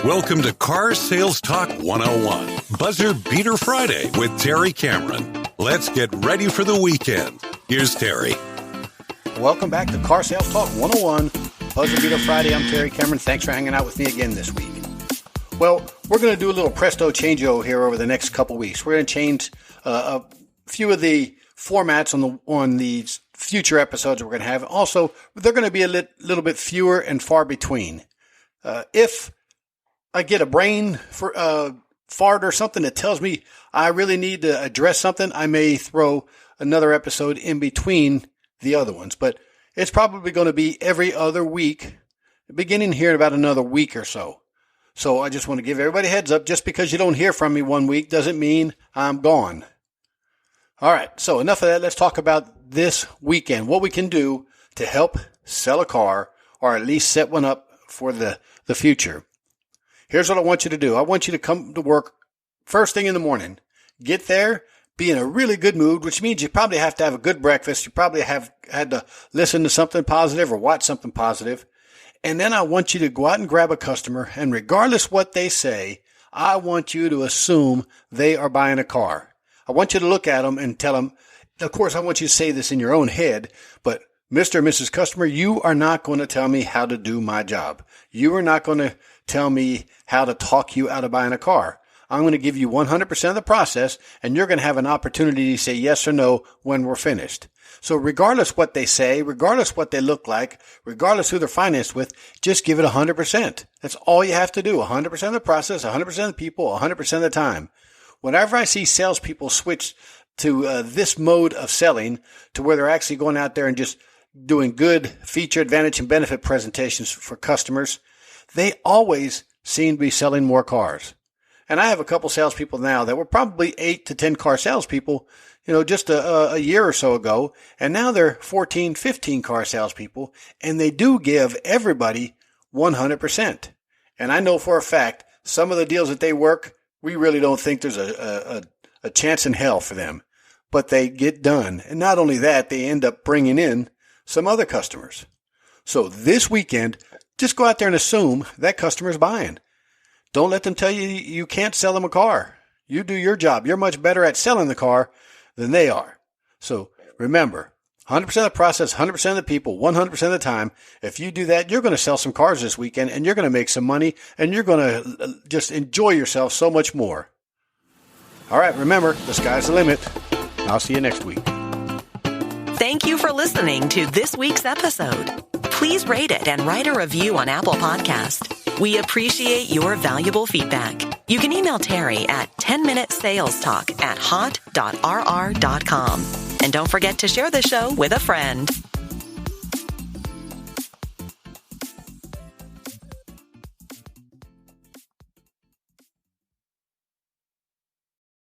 Welcome to Car Sales Talk 101, Buzzer Beater Friday with Terry Cameron. Let's get ready for the weekend. Here's Terry. Welcome back to Car Sales Talk 101, Buzzer Beater Friday. I'm Terry Cameron. Thanks for hanging out with me again this week. Well, we're going to do a little presto changeo here over the next couple weeks. We're going to change a few of the formats on these future episodes we're going to have. Also, they're going to be a little bit fewer and far between. If I get a brain for fart or something that tells me I really need to address something, I may throw another episode in between the other ones. But it's probably going to be every other week, beginning here in about another week or so. So I just want to give everybody a heads up. Just because you don't hear from me one week doesn't mean I'm gone. All right, so enough of that. Let's talk about this weekend, what we can do to help sell a car or at least set one up for the future. Here's what I want you to do. I want you to come to work first thing in the morning. Get there, be in a really good mood, which means you probably have to have a good breakfast. You probably have had to listen to something positive or watch something positive. And then I want you to go out and grab a customer, and regardless what they say, I want you to assume they are buying a car. I want you to look at them and tell them, of course, I want you to say this in your own head, but Mr. and Mrs. Customer, you are not going to tell me how to do my job. You are not going to tell me how to talk you out of buying a car. I'm going to give you 100% of the process, and you're going to have an opportunity to say yes or no when we're finished. So regardless what they say, regardless what they look like, regardless who they're financed with, just give it 100%. That's all you have to do. 100% of the process, 100% of the people, 100% of the time. Whenever I see salespeople switch to this mode of selling to where they're actually going out there and just doing good feature, advantage, and benefit presentations for customers, they always seem to be selling more cars. And I have a couple salespeople now that were probably 8 to 10 car salespeople, just a year or so ago. And now they're 14, 15 car salespeople, and they do give everybody 100%. And I know for a fact, some of the deals that they work, we really don't think there's a chance in hell for them, but they get done. And not only that, they end up bringing in some other customers. So this weekend, just go out there and assume that customer's buying. Don't let them tell you you can't sell them a car. You do your job. You're much better at selling the car than they are. So remember, 100% of the process, 100% of the people, 100% of the time. If you do that, you're going to sell some cars this weekend, and you're going to make some money, and you're going to just enjoy yourself so much more. All right, remember, the sky's the limit. I'll see you next week. Thank you for listening to this week's episode. Please rate it and write a review on Apple Podcast. We appreciate your valuable feedback. You can email Terry at 10minutesalestalk@hot.rr.com. And don't forget to share the show with a friend.